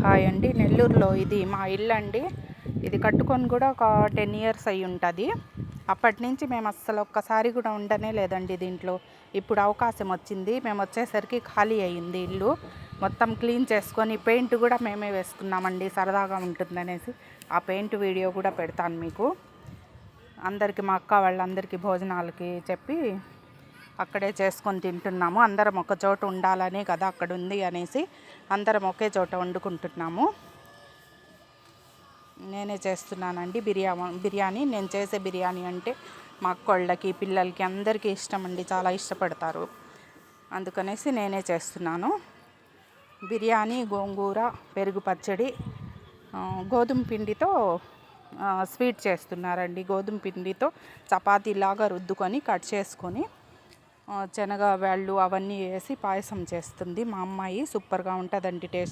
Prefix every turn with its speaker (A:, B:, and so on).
A: Hi అండి. నెల్లూరులో ఇది మా ఇల్లు అండి. ఇది కట్టుకొని కూడా ఒక 10 ఇయర్స్ అయి ఉంటుంది. అప్పటి నుంచి మేము అస్సలు ఒక్కసారి కూడా ఉండనే లేదండి దీంట్లో. ఇప్పుడు అవకాశం వచ్చింది. మేము వచ్చేసరికి ఖాళీ అయ్యింది ఇల్లు. మొత్తం క్లీన్ చేసుకొని పెయింట్ కూడా మేమే వేసుకున్నామండి, సరదాగా ఉంటుందనేసి. ఆ పెయింట్ వీడియో కూడా పెడతాను మీకు. అందరికీ, మా అక్క వాళ్ళందరికీ భోజనాలకి చెప్పి అక్కడే చేసుకొని తింటున్నాము. అందరం ఒక చోట ఉండాలనే కదా అక్కడ ఉంది అనేసి అందరం ఒకే చోట వండుకుంటున్నాము. నేనే చేస్తున్నానండి బిర్యానీ. నేను చేసే బిర్యానీ అంటే మా అక్కోళ్ళకి, పిల్లలకి అందరికీ ఇష్టం అండి, చాలా ఇష్టపడతారు. అందుకనేసి నేనే చేస్తున్నాను. బిర్యానీ, గోంగూర, పెరుగు పచ్చడి, గోధుమ పిండితో స్వీట్ చేస్తున్నారండి. గోధుమ పిండితో చపాతీలాగా రుద్దుకొని కట్ చేసుకొని శనగ వేళ్ళు అవన్నీ వేసి పాయసం చేస్తుంది మా అమ్మాయి. సూపర్గా ఉంటుందండి టేస్ట్.